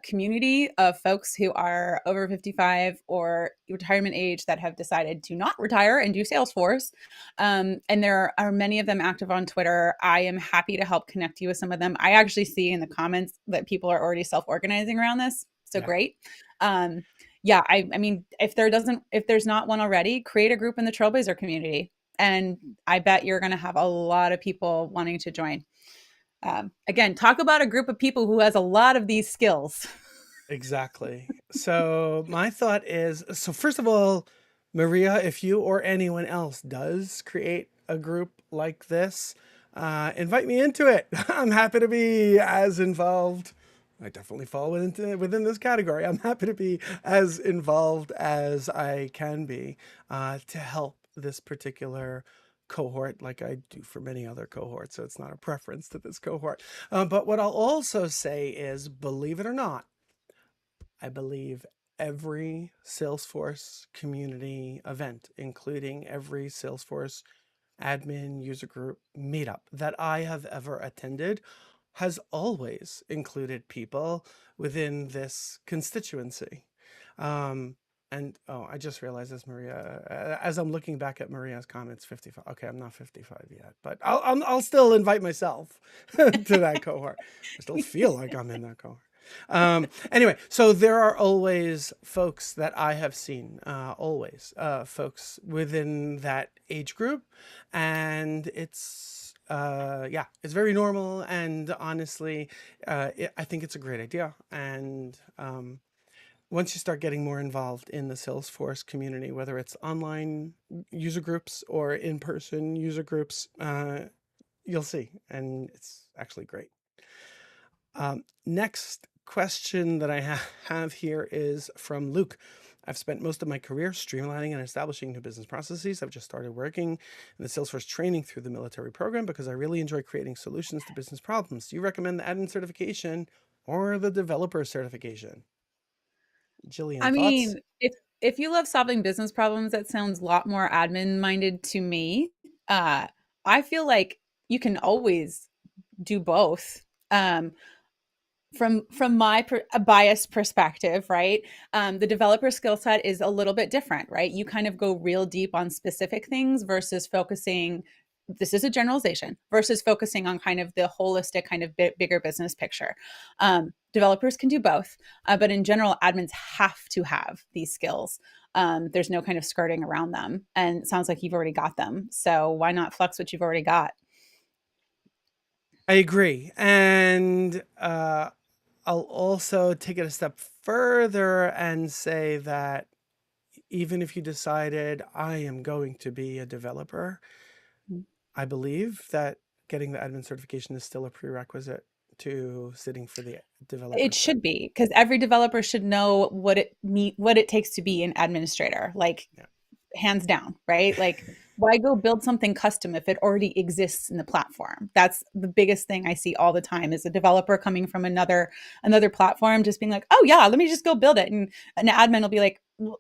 community of folks who are over 55 or retirement age that have decided to not retire and do Salesforce. And there are many of them active on Twitter. I am happy to help connect you with some of them. I actually see in the comments that people are already self-organizing around this. So yeah. Great. I mean, if there's not one already, create a group in the Trailblazer community. And I bet you're going to have a lot of people wanting to join. Again, talk about a group of people who has a lot of these skills. Exactly. So my thought is, first of all, Maria, if you or anyone else does create a group like this, invite me into it. I'm happy to be as involved. I definitely fall within this category. I'm happy to be as involved as I can be to help this particular cohort like I do for many other cohorts, so it's not a preference to this cohort. But what I'll also say is, believe it or not, I believe every Salesforce community event, including every Salesforce admin user group meetup that I have ever attended, has always included people within this constituency. And oh, I just realized this, Maria. As I'm looking back at Maria's comments, 55. Okay, I'm not 55 yet, but I'll still invite myself to that cohort. I still feel like I'm in that cohort. Anyway, so there are always folks that I have seen, always folks within that age group, and it's it's very normal. And honestly, I think it's a great idea. And once you start getting more involved in the Salesforce community, whether it's online user groups or in-person user groups, you'll see, and it's actually great. Next question that I have here is from Luke. I've spent most of my career streamlining and establishing new business processes. I've just started working in the Salesforce training through the military program because I really enjoy creating solutions to business problems. Do you recommend the admin certification or the developer certification? Gillian, I thoughts? mean, if you love solving business problems, that sounds a lot more admin minded to me. I feel like you can always do both. From my biased perspective, right? The developer skill set is a little bit different, right? You kind of go real deep on specific things versus focusing. This is a generalization versus focusing on kind of the holistic, kind of bigger business picture. Developers can do both, but in general, admins have to have these skills. There's no kind of skirting around them, and it sounds like you've already got them. So why not flex what you've already got? I agree. And I'll also take it a step further and say that even if you decided I am going to be a developer, I believe that getting the admin certification is still a prerequisite to sitting for the developer. It should be, because every developer should know what it takes to be an administrator, like hands down, right? Like, why go build something custom if it already exists in the platform? That's the biggest thing I see all the time, is a developer coming from another platform just being like, oh yeah, let me just go build it. And an admin will be like, well,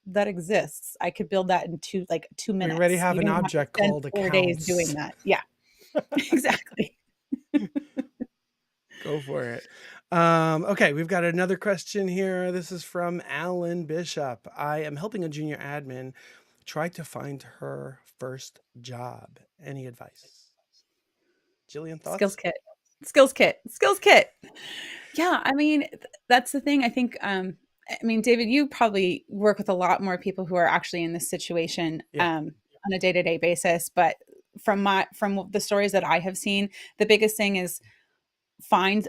that exists. I could build that in 2 minutes. We already have You an don't object to spend called 4 accounts. days doing that. Yeah, exactly. Go for it. Okay, we've got another question here. This is from Alan Bishop. I am helping a junior admin try to find her first job. Any advice? Gillian, thoughts? Skills kit. Yeah, I mean, that's the thing. I think, David, you probably work with a lot more people who are actually in this situation on a day-to-day basis. But from the stories that I have seen, the biggest thing is Alan,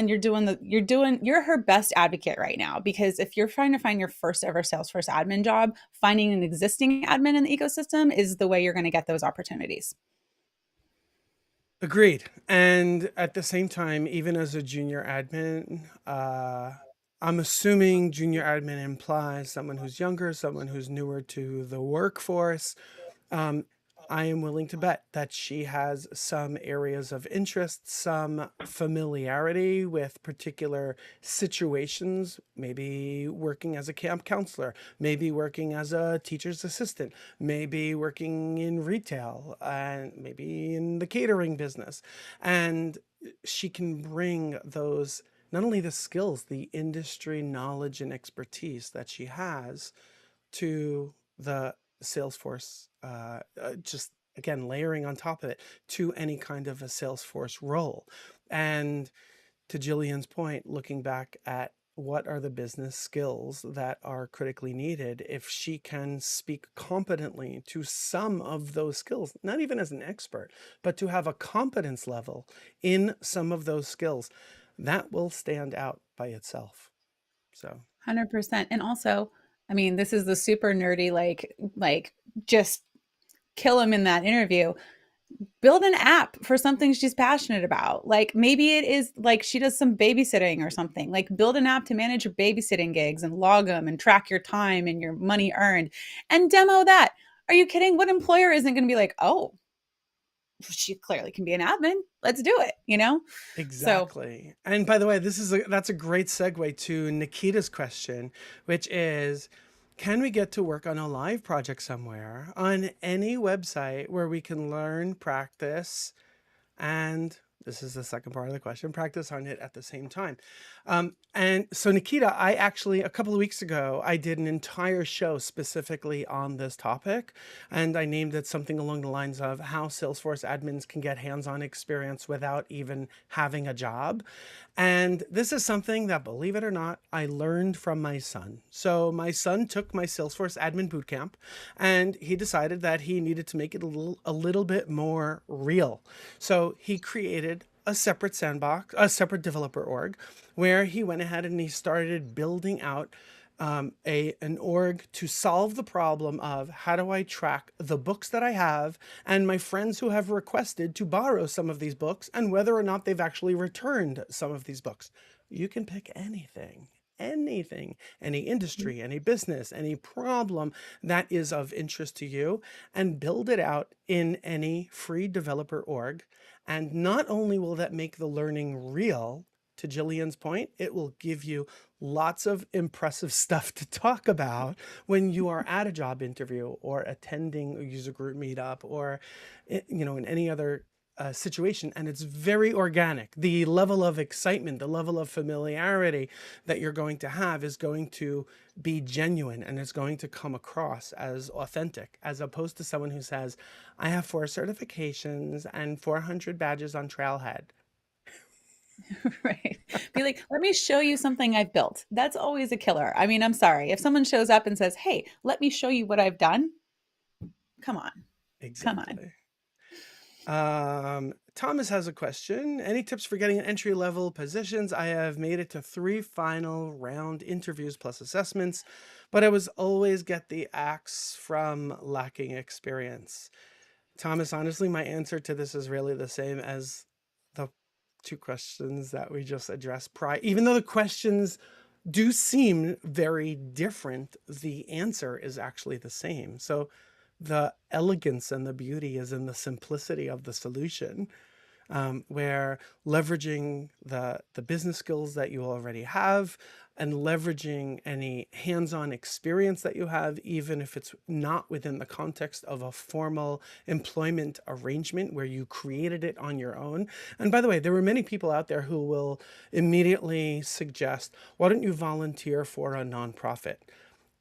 you're her best advocate right now, because if you're trying to find your first ever Salesforce admin job, finding an existing admin in the ecosystem is the way you're going to get those opportunities. Agreed. And at the same time, even as a junior admin, I'm assuming junior admin implies someone who's younger, someone who's newer to the workforce. I am willing to bet that she has some areas of interest, some familiarity with particular situations, maybe working as a camp counselor, maybe working as a teacher's assistant, maybe working in retail, and maybe in the catering business. And she can bring those, not only the skills, the industry knowledge and expertise that she has to the Salesforce, just again, layering on top of it to any kind of a Salesforce role. And to Gillian's point, looking back at what are the business skills that are critically needed, if she can speak competently to some of those skills, not even as an expert, but to have a competence level in some of those skills, that will stand out by itself. So 100%. And also, this is the super nerdy, like just kill him in that interview. Build an app for something she's passionate about. Like, maybe it is like she does some babysitting or something. Like, build an app to manage your babysitting gigs and log them and track your time and your money earned, and demo that. Are you kidding? What employer isn't going to be like, oh, she clearly can be an admin. Let's do it, you know? So Exactly. And by the way, that's a great segue to Nikita's question, which is, can we get to work on a live project somewhere on any website where we can learn, practice, and this is the second part of the question, practice on it at the same time. And so Nikita, I actually, a couple of weeks ago, I did an entire show specifically on this topic, and I named it something along the lines of how Salesforce admins can get hands-on experience without even having a job. And this is something that, believe it or not, I learned from my son. So my son took my Salesforce admin bootcamp, and he decided that he needed to make it a little bit more real. So he created a separate sandbox, a separate developer org, where he went ahead and he started building out an org to solve the problem of how do I track the books that I have and my friends who have requested to borrow some of these books and whether or not they've actually returned some of these books. You can pick anything, any industry, any business, any problem that is of interest to you, and build it out in any free developer org. And not only will that make the learning real, to Gillian's point, it will give you lots of impressive stuff to talk about when you are at a job interview or attending a user group meetup or, in any other situation. And it's very organic. The level of excitement, the level of familiarity that you're going to have is going to be genuine and it's going to come across as authentic, as opposed to someone who says, I have 4 certifications and 400 badges on Trailhead. right. Be like, let me show you something I've built. That's always a killer. I mean, I'm sorry. If someone shows up and says, hey, let me show you what I've done. Come on. Exactly. Thomas has a question. Any tips for getting entry-level positions? I have made it to 3 final round interviews plus assessments, but I was always get the axe from lacking experience. Thomas, honestly, my answer to this is really the same as the 2 questions that we just addressed prior. Even though the questions do seem very different, the answer is actually the same. So the elegance and the beauty is in the simplicity of the solution, where leveraging the business skills that you already have and leveraging any hands-on experience that you have, even if it's not within the context of a formal employment arrangement where you created it on your own. And by the way, there are many people out there who will immediately suggest, why don't you volunteer for a nonprofit?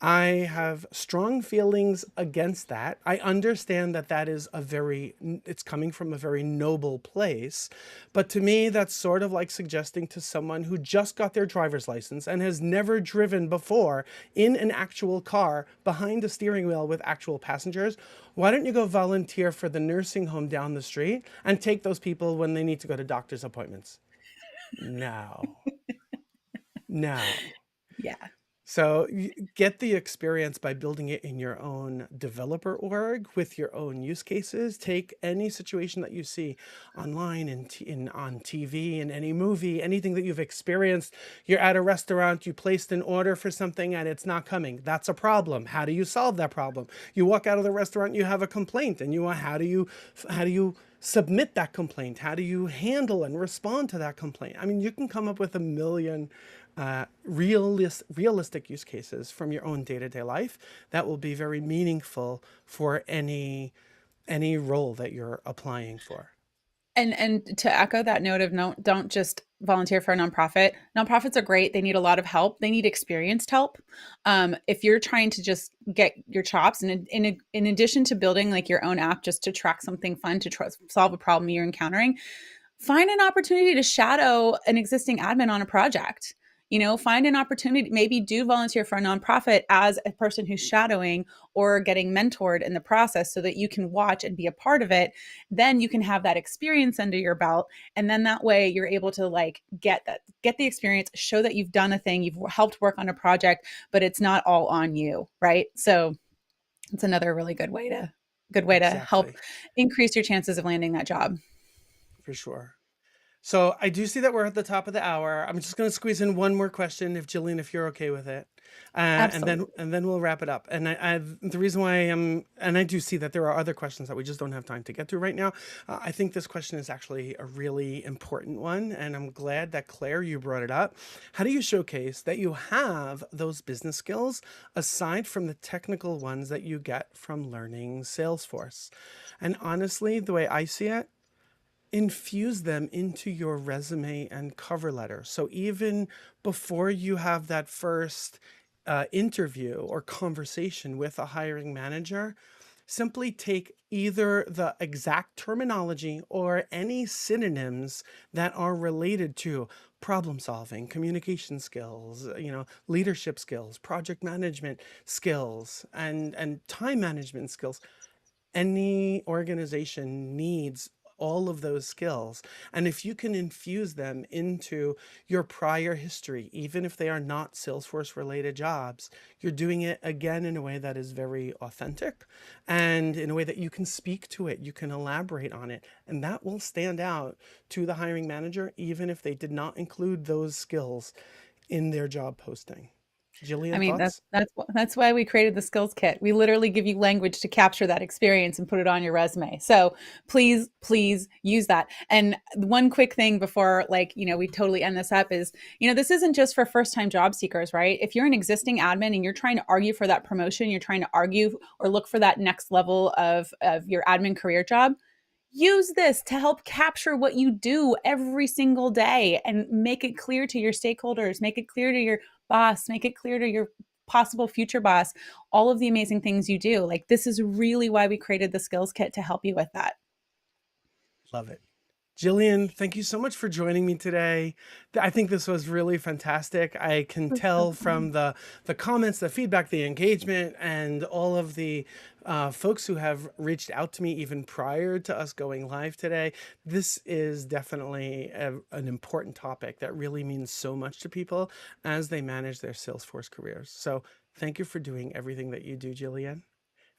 I have strong feelings against that. I understand that it's coming from a very noble place. But to me, that's sort of like suggesting to someone who just got their driver's license and has never driven before in an actual car behind a steering wheel with actual passengers, why don't you go volunteer for the nursing home down the street and take those people when they need to go to doctor's appointments? No. No. Yeah. So you get the experience by building it in your own developer org with your own use cases. Take any situation that you see online and on TV, in any movie, anything that you've experienced. You're at a restaurant, you placed an order for something and it's not coming. That's a problem. How do you solve that problem? You walk out of the restaurant, you have a complaint, and how do you submit that complaint? How do you handle and respond to that complaint? I mean, you can come up with a million realistic use cases from your own day-to-day life that will be very meaningful for any role that you're applying for. And to echo that note of no, don't just volunteer for a nonprofit. Nonprofits are great. They need a lot of help. They need experienced help. If you're trying to just get your chops, and in addition to building like your own app just to track something fun to solve a problem you're encountering, find an opportunity to shadow an existing admin on a project. Find an opportunity, maybe do volunteer for a nonprofit as a person who's shadowing or getting mentored in the process so that you can watch and be a part of it. Then you can have that experience under your belt. And then that way you're able to like get the experience, show that you've done a thing, you've helped work on a project, but it's not all on you, right? So it's another really good way to help increase your chances of landing that job. For sure. So I do see that we're at the top of the hour. I'm just going to squeeze in one more question, if Jillian, if you're okay with it, Absolutely. and then we'll wrap it up. And the reason why and I do see that there are other questions that we just don't have time to get to right now. I think this question is actually a really important one, and I'm glad that Claire, you brought it up. How do you showcase that you have those business skills aside from the technical ones that you get from learning Salesforce? And honestly, the way I see it, infuse them into your resume and cover letter. So even before you have that first interview or conversation with a hiring manager, simply take either the exact terminology or any synonyms that are related to problem solving, communication skills, leadership skills, project management skills, and time management skills. Any organization needs all of those skills. And if you can infuse them into your prior history, even if they are not Salesforce related jobs, you're doing it again in a way that is very authentic and in a way that you can speak to it, you can elaborate on it, and that will stand out to the hiring manager, even if they did not include those skills in their job posting. I Jillian, mean, thoughts? that's why we created the skills kit. We literally give you language to capture that experience and put it on your resume. So please use that. And one quick thing before, like, we totally end this up is, this isn't just for first-time job seekers, right? If you're an existing admin and you're trying to argue for that promotion, you're trying to argue or look for that next level of your admin career job, use this to help capture what you do every single day and make it clear to your stakeholders, make it clear to your boss, make it clear to your possible future boss, all of the amazing things you do. Like, this is really why we created the skills kit, to help you with that. Love it. Jillian, thank you so much for joining me today. I think this was really fantastic. I can tell from the comments, the feedback, the engagement, and all of the folks who have reached out to me even prior to us going live today. This is definitely an important topic that really means so much to people as they manage their Salesforce careers. So thank you for doing everything that you do, Jillian.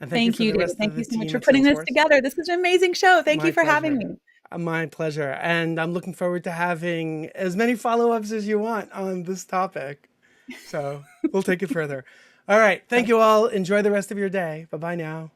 And thank you Thank for you, the David. rest of Thank the you so much team for at putting this Salesforce. together. This is an amazing show. Thank My you for having pleasure. me. My pleasure. And I'm looking forward to having as many follow-ups as you want on this topic. So we'll take it further. All right. Thank you all. Enjoy the rest of your day. Bye-bye now.